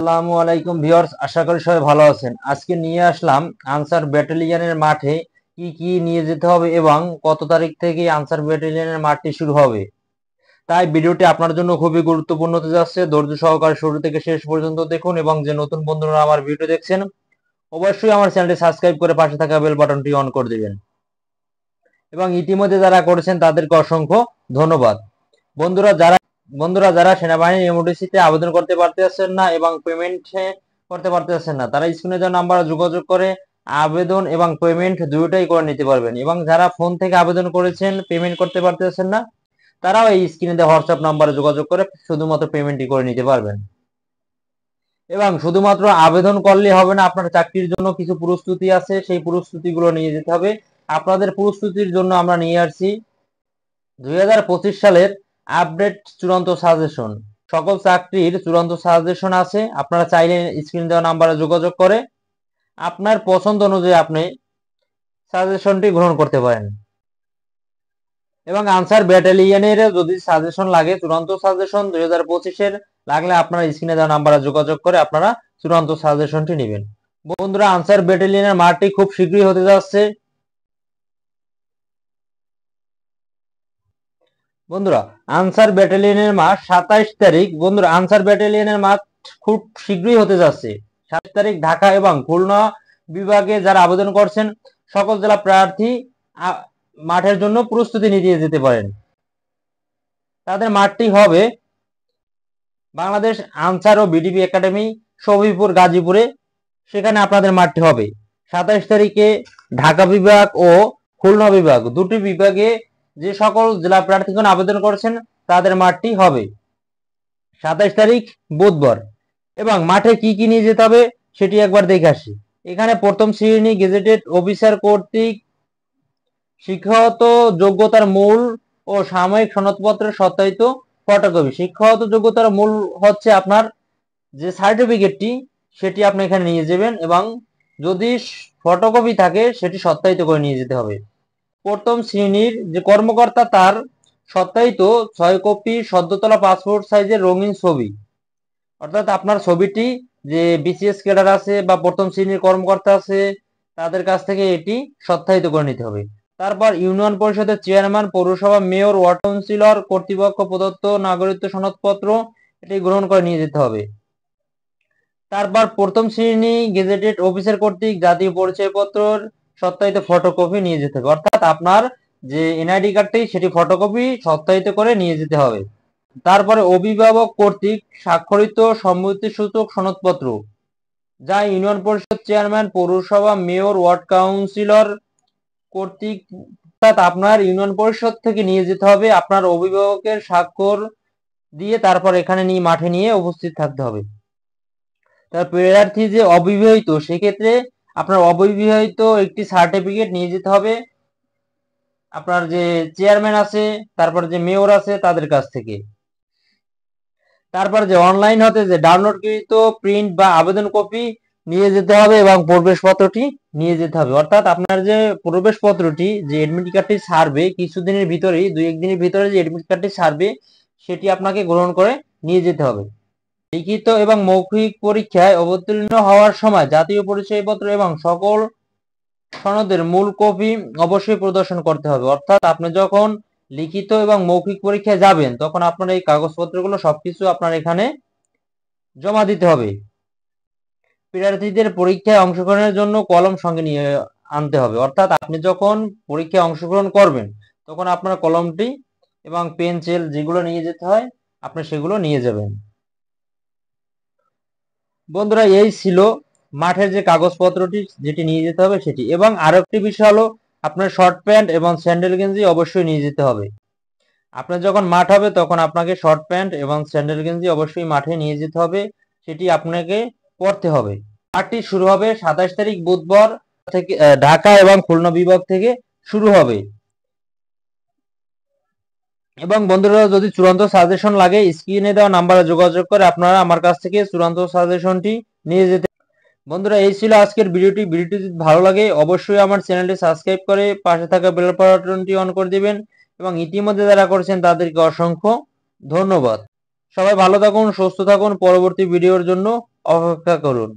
আসসালামু আলাইকুম ভিউয়ার্স, আশা করি সবাই ভালো আছেন। আজকে নিয়ে আসলাম আনসার ব্যাটালিয়নের মাঠে কি কি নিয়ে যেতে হবে এবং কত তারিখ থেকে আনসার ব্যাটালিয়নের মাঠটি শুরু হবে। তাই ভিডিওটি আপনার জন্য খুবই গুরুত্বপূর্ণ হতে যাচ্ছে। ধৈর্য সহকারে শুরু থেকে শেষ পর্যন্ত দেখুন এবং যে নতুন বন্ধুরা আমার ভিডিও দেখছেন অবশ্যই আমার চ্যানেলটি সাবস্ক্রাইব করে পাশে থাকা বেল বাটনটি অন করে দিবেন এবং ইতিমধ্যে যারা করেছেন তাদেরকে অসংখ্য ধন্যবাদ। বন্ধুরা যারা সেনাবাহিনী এমওডিসিতে আবেদন করতে পারতেছেন না এবং পেমেন্ট করতে পারতেছেন না, তারা স্ক্রিনে দেওয়া নাম্বারে যোগাযোগ করে আবেদন এবং পেমেন্ট দুটোই করে নিতে পারবেন। এবং যারা ফোন থেকে আবেদন করেছেন পেমেন্ট করতে পারতেছেন না, তারাও এই স্ক্রিনে দেওয়া হোয়াটসঅ্যাপ নাম্বারে যোগাযোগ করে শুধুমাত্র পেমেন্টই করে নিতে পারবেন। এবং শুধুমাত্র আবেদন করলে হবে না, আপনার চাকরির জন্য কিছু প্রস্তুতি আছে, সেই প্রস্তুতিগুলো নিয়ে যেতে হবে। আপনাদের প্রস্তুতির জন্য আমরা নিয়ে আসছি 2025 সালের আপডেট চূড়ান্ত সাজেশন। সকল চাকরির চূড়ান্ত সাজেশন আছে। আপনারা চাইলে স্ক্রিন দেওয়া নাম্বারে যোগাযোগ করে আপনার পছন্দ অনুযায়ী আপনি সাজেশনটি গ্রহণ করতে পারেন। এবং আনসার ব্যাটালিয়নের যদি সাজেশন লাগে, চূড়ান্ত সাজেশন 2025-এর লাগলে আপনারা স্ক্রিনে দেওয়া নাম্বারে যোগাযোগ করে আপনারা চূড়ান্ত সাজেশনটি নেবেন। বন্ধুরা, আনসার ব্যাটালিয়নের মাঠটি খুব শীঘ্রই হতে যাচ্ছে। বন্ধুরা, আনসার ব্যাটালিয়নের মাঠ 27 তারিখ। বন্ধুরা, আনসার ব্যাটালিয়নের মাঠ খুব শীঘ্রই হতে যাচ্ছে 27 তারিখ। ঢাকা এবং খুলনা বিভাগে যারা আবেদন করছেন সকল জেলা প্রার্থী মাঠের জন্য প্রস্তুতি নিতে যেতে পারেন। তাদের মাঠটি হবে বাংলাদেশ আনসার ও বিডিপি একাডেমি, সবিপুর, গাজীপুরে। সেখানে আপনাদের মাঠটি হবে 27 তারিখে। ঢাকা বিভাগ ও খুলনা বিভাগ দুটি বিভাগে যে সকল জেলা প্রার্থীগণ আবেদন করেছেন তাদের মাঠটি হবে 27 তারিখ বুধবার। এবং মাঠে কি কি নিয়ে যেতে হবে সেটি একবার দেখে আসি। এখানে প্রথম শ্রেণী গেজেটেড অফিসার কর্তৃক শিক্ষাগত যোগ্যতার মূল ও সাময়িক সনদপত্রের সত্যায়িত ফটোকপি। শিক্ষাগত যোগ্যতার মূল হচ্ছে আপনার যে সার্টিফিকেটটি, সেটি আপনি এখানে নিয়ে যাবেন এবং যদি ফটোকপি থাকে সেটি সত্যায়িত করে নিয়ে যেতে হবে। প্রথম শ্রেণীর যে কর্মকর্তা তার সত্যায়িত 6 কপি সদ্য তোলা পাসপোর্ট সাইজের রঙিন ছবি, অর্থাৎ আপনার ছবিটি যে বিসিএস ক্যাডার আছে বা প্রথম শ্রেণীর কর্মকর্তা আছে তাদের কাছ থেকে এটি সত্যায়িত করে নিতে হবে। তারপর ইউনিয়ন পরিষদের চেয়ারম্যান, পৌরসভা মেয়র, ওয়ার্ড কাউন্সিলর কর্তৃপক্ষ প্রদত্ত নাগরিকত্ব সনদপত্র এটি গ্রহণ করে নিয়ে যেতে হবে। তারপর প্রথম শ্রেণী গেজেটেড অফিসার কর্তৃক জাতীয় পরিচয়পত্রের সত্যায়িত ফটোকপি নিয়ে যেতে হবে, অর্থাৎ আপনার যে এনআইডি কার্ডটি সেটি ফটোকপি সত্যায়িত করে নিয়ে যেতে হবে। তারপরে অভিভাবক কর্তৃক স্বাক্ষরিত সম্মতিসূচক সনদপত্র, যা ইউনিয়ন পরিষদ চেয়ারম্যান, পৌরসভা মেয়র, ওয়ার্ড কাউন্সিলর কর্তৃক, অর্থাৎ আপনার ইউনিয়ন পরিষদ থেকে নিয়ে যেতে হবে। আপনার অভিভাবকের স্বাক্ষর দিয়ে তারপর এখানে নিয়ে মাঠে নিয়ে উপস্থিত থাকতে হবে। তার প্রার্থী যে অবিবাহিত সেক্ষেত্রে আপনার অবিবাহিত একটি সার্টিফিকেট নিয়ে যেতে হবে আপনার যে চেয়ারম্যান আছে, তারপর যে মেয়র আছে তাদের কাছ থেকে। তারপর যে অনলাইন হতে যে ডাউনলোডকৃত প্রিন্ট বা আবেদন কপি নিয়ে যেতে হবে এবং প্রবেশপত্রটি নিয়ে যেতে হবে, অর্থাৎ আপনার যে প্রবেশপত্রটি যে এডমিট কার্ডটি ছাড়বে কিছুদিনের ভিতরেই, 2-1 দিনের ভিতরে যে এডমিট কার্ডটি ছাড়বে সেটি আপনাকে গ্রহণ করে নিয়ে যেতে হবে। লিখিত এবং মৌখিক পরীক্ষায় অবতীর্ণ হওয়ার সময় জাতীয় পরিচয়পত্র এবং সকল সনদের মূল কপি অবশ্যই প্রদর্শন করতে হবে, অর্থাৎ আপনি যখন লিখিত এবং মৌখিক পরীক্ষায় যাবেন তখন আপনার এই কাগজপত্রগুলো সবকিছু আপনার এখানে জমা দিতে হবে। প্রার্থীদের পরীক্ষায় অংশগ্রহণের জন্য কলম সঙ্গে নিয়ে আনতে হবে, অর্থাৎ আপনি যখন পরীক্ষায় অংশগ্রহণ করবেন তখন আপনার কলমটি এবং পেন্সিল যেগুলো নিয়ে যেতে হয় আপনি সেগুলো নিয়ে যাবেন। বন্ধুরা, এই ছিল মাঠের যে কাগজপত্রটি যেটি নিয়ে যেতে হবে সেটি। এবং আরো একটি বিষয় হলো আপনার শর্ট প্যান্ট এবং স্যান্ডেল গেঞ্জি অবশ্যই নিয়ে যেতে হবে। আপনার যখন মাঠ হবে তখন আপনাকে শর্ট প্যান্ট এবং স্যান্ডেল গেঞ্জি অবশ্যই মাঠে নিয়ে যেতে হবে, সেটি আপনাকে পরতে হবে। মাঠটি শুরু হবে 27 তারিখ বুধবার থেকে। ঢাকা এবং খুলনা বিভাগ থেকে শুরু হবে। এবং বন্ধুরা, যদি চূড়ান্ত সাজেশন লাগে স্ক্রিনে দেওয়া নাম্বারে যোগাযোগ করে আপনারা আমার কাছ থেকে চূড়ান্ত সাজেশনটি নিয়ে যেতে। বন্ধুরা, এই ছিল আজকের ভিডিওটি। যদি ভালো লাগে অবশ্যই আমার চ্যানেলটি সাবস্ক্রাইব করে পাশে থাকা বেল বাটনটি অন করে দিবেন এবং ইতিমধ্যে যারা করেছেন তাদেরকে অসংখ্য ধন্যবাদ। সবাই ভালো থাকুন, সুস্থ থাকুন। পরবর্তী ভিডিওর জন্য অপেক্ষা করুন।